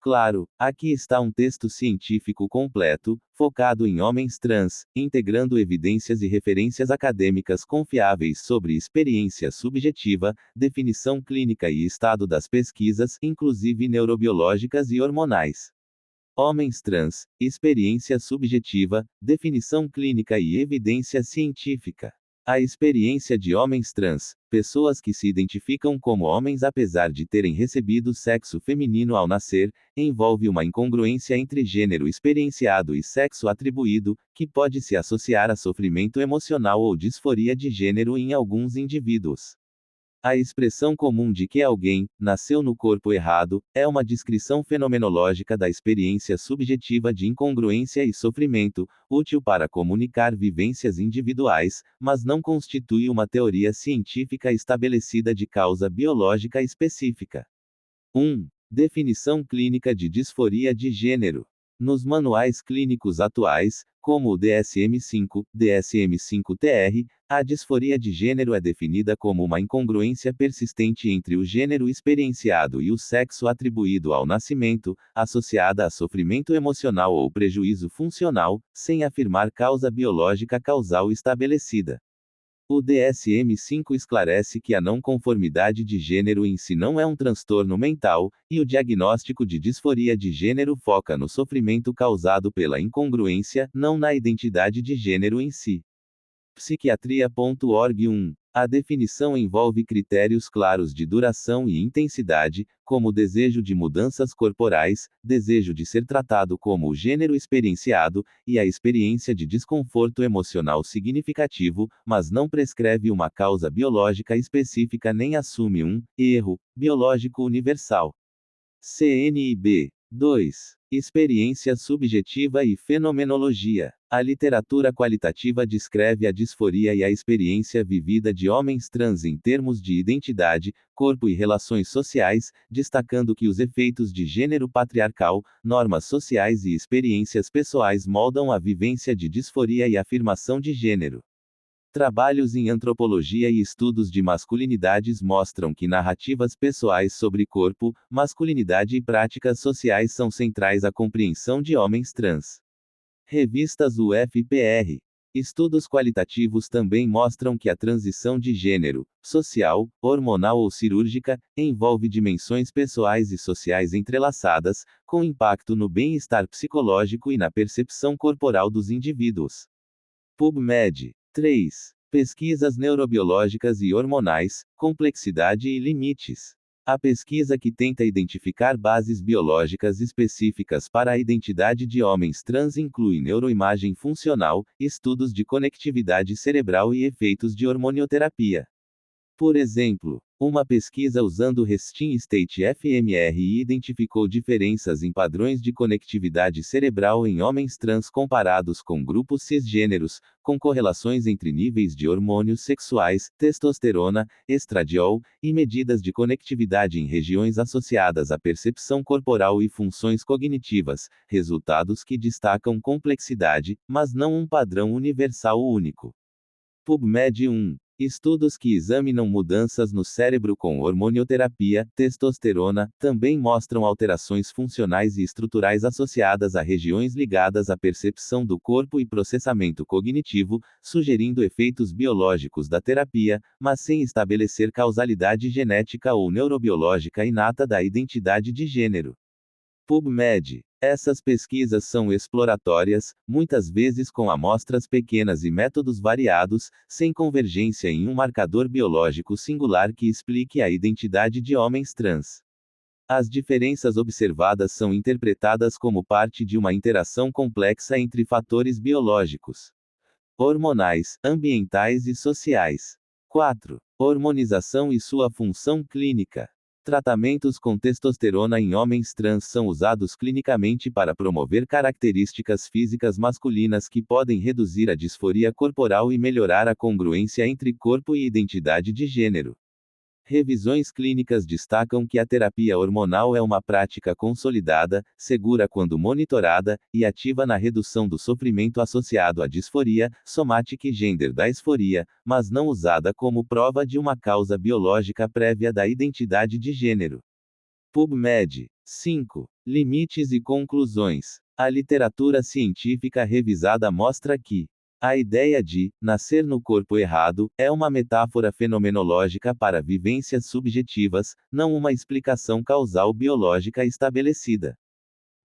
Claro, aqui está um texto científico completo, focado em homens trans, integrando evidências e referências acadêmicas confiáveis sobre experiência subjetiva, definição clínica e estado das pesquisas, inclusive neurobiológicas e hormonais. Homens trans, experiência subjetiva, definição clínica e evidência científica. A experiência de homens trans, pessoas que se identificam como homens apesar de terem recebido sexo feminino ao nascer, envolve uma incongruência entre gênero experienciado e sexo atribuído, que pode se associar a sofrimento emocional ou disforia de gênero em alguns indivíduos. A expressão comum de que alguém nasceu no corpo errado é uma descrição fenomenológica da experiência subjetiva de incongruência e sofrimento, útil para comunicar vivências individuais, mas não constitui uma teoria científica estabelecida de causa biológica específica. 1. Definição clínica de disforia de gênero. Nos manuais clínicos atuais, como o DSM-5, DSM-5-TR, a disforia de gênero é definida como uma incongruência persistente entre o gênero experienciado e o sexo atribuído ao nascimento, associada a sofrimento emocional ou prejuízo funcional, sem afirmar causa biológica causal estabelecida. O DSM-5 esclarece que a não conformidade de gênero em si não é um transtorno mental, e o diagnóstico de disforia de gênero foca no sofrimento causado pela incongruência, não na identidade de gênero em si. Psiquiatria.org 1. A definição envolve critérios claros de duração e intensidade, como desejo de mudanças corporais, desejo de ser tratado como o gênero experienciado, e a experiência de desconforto emocional significativo, mas não prescreve uma causa biológica específica nem assume um erro biológico universal. CNIB. 2. Experiência subjetiva e fenomenologia. A literatura qualitativa descreve a disforia e a experiência vivida de homens trans em termos de identidade, corpo e relações sociais, destacando que os efeitos de gênero patriarcal, normas sociais e experiências pessoais moldam a vivência de disforia e afirmação de gênero. Trabalhos em antropologia e estudos de masculinidades mostram que narrativas pessoais sobre corpo, masculinidade e práticas sociais são centrais à compreensão de homens trans. Revistas UFPR. Estudos qualitativos também mostram que a transição de gênero, social, hormonal ou cirúrgica, envolve dimensões pessoais e sociais entrelaçadas, com impacto no bem-estar psicológico e na percepção corporal dos indivíduos. PubMed. 3. Pesquisas neurobiológicas e hormonais, complexidade e limites. A pesquisa que tenta identificar bases biológicas específicas para a identidade de homens trans inclui neuroimagem funcional, estudos de conectividade cerebral e efeitos de hormonioterapia. Por exemplo, uma pesquisa usando Resting State fMRI identificou diferenças em padrões de conectividade cerebral em homens trans comparados com grupos cisgêneros, com correlações entre níveis de hormônios sexuais, testosterona, estradiol, e medidas de conectividade em regiões associadas à percepção corporal e funções cognitivas, resultados que destacam complexidade, mas não um padrão universal único. PubMed 1. Estudos que examinam mudanças no cérebro com hormonioterapia, testosterona, também mostram alterações funcionais e estruturais associadas a regiões ligadas à percepção do corpo e processamento cognitivo, sugerindo efeitos biológicos da terapia, mas sem estabelecer causalidade genética ou neurobiológica inata da identidade de gênero. PubMed. Essas pesquisas são exploratórias, muitas vezes com amostras pequenas e métodos variados, sem convergência em um marcador biológico singular que explique a identidade de homens trans. As diferenças observadas são interpretadas como parte de uma interação complexa entre fatores biológicos, hormonais, ambientais e sociais. 4. Hormonização e sua função clínica. Tratamentos com testosterona em homens trans são usados clinicamente para promover características físicas masculinas que podem reduzir a disforia corporal e melhorar a congruência entre corpo e identidade de gênero. Revisões clínicas destacam que a terapia hormonal é uma prática consolidada, segura quando monitorada, e ativa na redução do sofrimento associado à disforia, somatic gender dysphoria, mas não usada como prova de uma causa biológica prévia da identidade de gênero. PubMed. 5. Limites e conclusões. A literatura científica revisada mostra que a ideia de nascer no corpo errado é uma metáfora fenomenológica para vivências subjetivas, não uma explicação causal biológica estabelecida.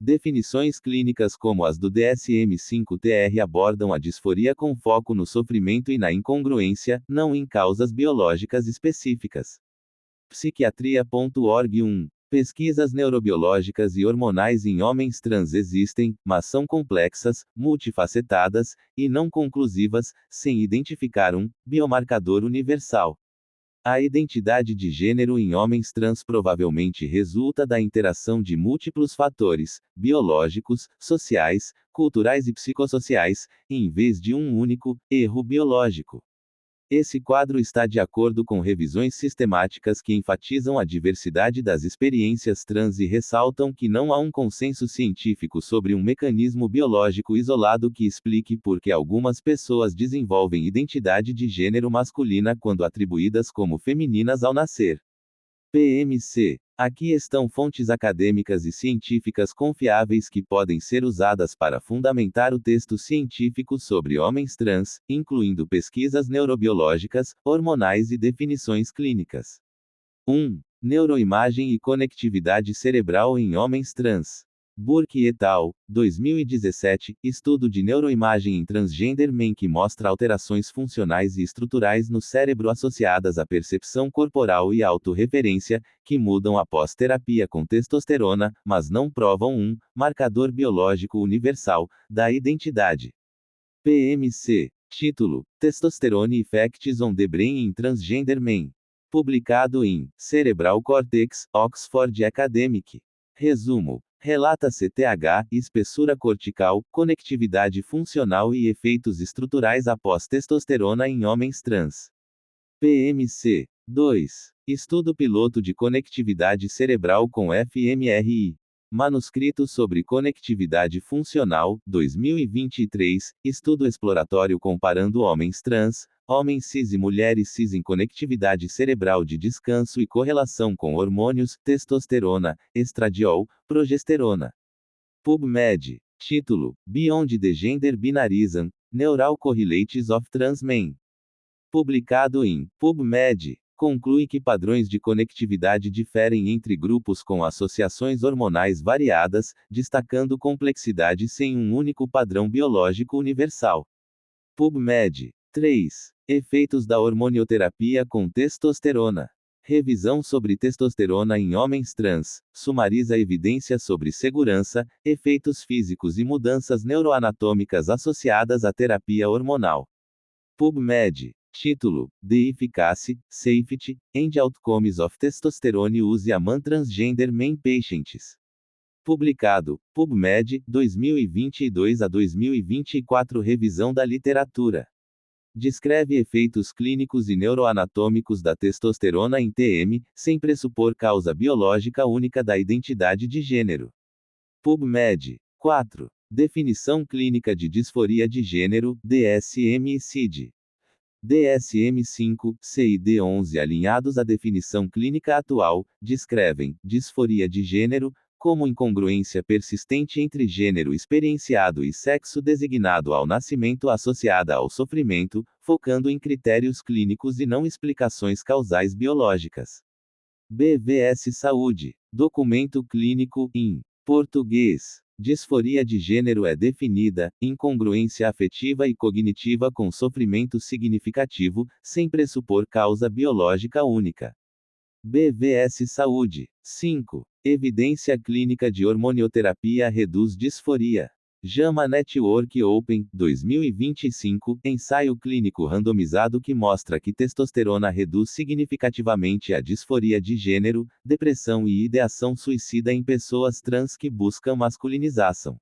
Definições clínicas como as do DSM-5-TR abordam a disforia com foco no sofrimento e na incongruência, não em causas biológicas específicas. Psiquiatria.org 1. Pesquisas neurobiológicas e hormonais em homens trans existem, mas são complexas, multifacetadas, e não conclusivas, sem identificar um biomarcador universal. A identidade de gênero em homens trans provavelmente resulta da interação de múltiplos fatores, biológicos, sociais, culturais e psicossociais, em vez de um único erro biológico. Esse quadro está de acordo com revisões sistemáticas que enfatizam a diversidade das experiências trans e ressaltam que não há um consenso científico sobre um mecanismo biológico isolado que explique por que algumas pessoas desenvolvem identidade de gênero masculina quando atribuídas como femininas ao nascer. PMC. Aqui estão fontes acadêmicas e científicas confiáveis que podem ser usadas para fundamentar o texto científico sobre homens trans, incluindo pesquisas neurobiológicas, hormonais e definições clínicas. 1. Neuroimagem e conectividade cerebral em homens trans. Burke et al., 2017, estudo de neuroimagem em transgender men que mostra alterações funcionais e estruturais no cérebro associadas à percepção corporal e autorreferência, que mudam após terapia com testosterona, mas não provam um marcador biológico universal da identidade. PMC. Título: Testosterone Effects on the Brain in Transgender Men. Publicado em Cerebral Cortex, Oxford Academic. Resumo: relata CTH, espessura cortical, conectividade funcional e efeitos estruturais após testosterona em homens trans. PMC. 2. Estudo piloto de conectividade cerebral com fMRI. Manuscrito sobre conectividade funcional, 2023, estudo exploratório comparando homens trans, homens cis e mulheres cis em conectividade cerebral de descanso e correlação com hormônios, testosterona, estradiol, progesterona. PubMed. Título: Beyond the Gender Binarism, Neural Correlates of Trans Men. Publicado em PubMed. Conclui que padrões de conectividade diferem entre grupos com associações hormonais variadas, destacando complexidade sem um único padrão biológico universal. PubMed. 3. Efeitos da hormonioterapia com testosterona. Revisão sobre testosterona em homens trans, sumariza evidências sobre segurança, efeitos físicos e mudanças neuroanatômicas associadas à terapia hormonal. PubMed. Título: The Efficacy, Safety, and Outcomes of Testosterone Use Among Transgender Men Patients. Publicado: PubMed, 2022 a 2024. Revisão da literatura. Descreve efeitos clínicos e neuroanatômicos da testosterona em TM, sem pressupor causa biológica única da identidade de gênero. PubMed. 4. Definição clínica de disforia de gênero, DSM e CID. DSM-5, CID-11 alinhados à definição clínica atual, descrevem disforia de gênero como incongruência persistente entre gênero experienciado e sexo designado ao nascimento associada ao sofrimento, focando em critérios clínicos e não explicações causais biológicas. BVS Saúde. Documento clínico em português. Disforia de gênero é definida, incongruência afetiva e cognitiva com sofrimento significativo, sem pressupor causa biológica única. BVS Saúde. 5. Evidência clínica de hormonioterapia reduz disforia. JAMA Network Open, 2025, ensaio clínico randomizado que mostra que testosterona reduz significativamente a disforia de gênero, depressão e ideação suicida em pessoas trans que buscam masculinização.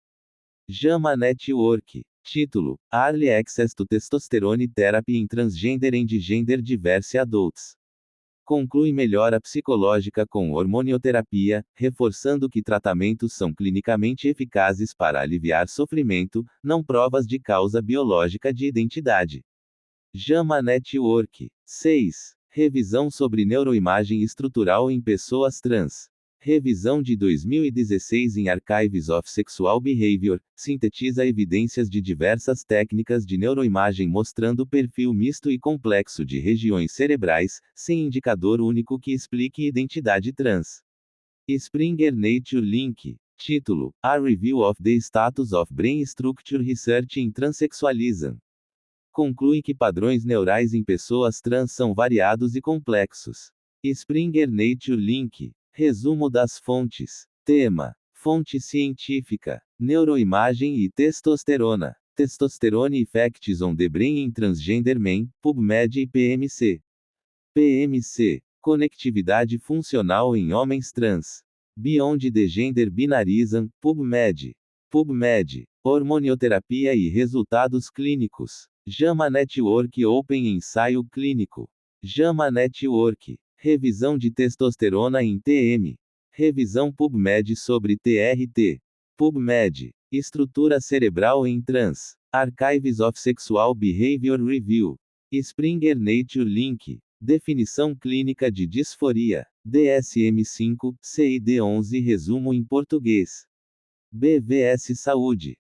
JAMA Network. Título: Early Access to Testosterone Therapy in Transgender and Gender Diverse Adults. Conclui melhora psicológica com hormonioterapia, reforçando que tratamentos são clinicamente eficazes para aliviar sofrimento, não provas de causa biológica de identidade. JAMA Network. 6. Revisão sobre neuroimagem estrutural em pessoas trans. Revisão de 2016 em Archives of Sexual Behavior, sintetiza evidências de diversas técnicas de neuroimagem mostrando perfil misto e complexo de regiões cerebrais, sem indicador único que explique identidade trans. Springer Nature Link. Título: A Review of the Status of Brain Structure Research in Transsexualism. Conclui que padrões neurais em pessoas trans são variados e complexos. Springer Nature Link. Resumo das fontes. Tema: fonte científica, neuroimagem e testosterona. Testosterone Effects on the Brain in Transgender Men, PubMed e PMC. PMC. Conectividade funcional em homens trans. Beyond the Gender Binarism, PubMed. PubMed. Hormonioterapia e resultados clínicos. JAMA Network Open Ensaio Clínico. JAMA Network. Revisão de testosterona em TM. Revisão PubMed sobre TRT. PubMed. Estrutura cerebral em trans. Archives of Sexual Behavior Review. Springer Nature Link. Definição clínica de disforia. DSM-5, CID-11 resumo em português. BVS Saúde.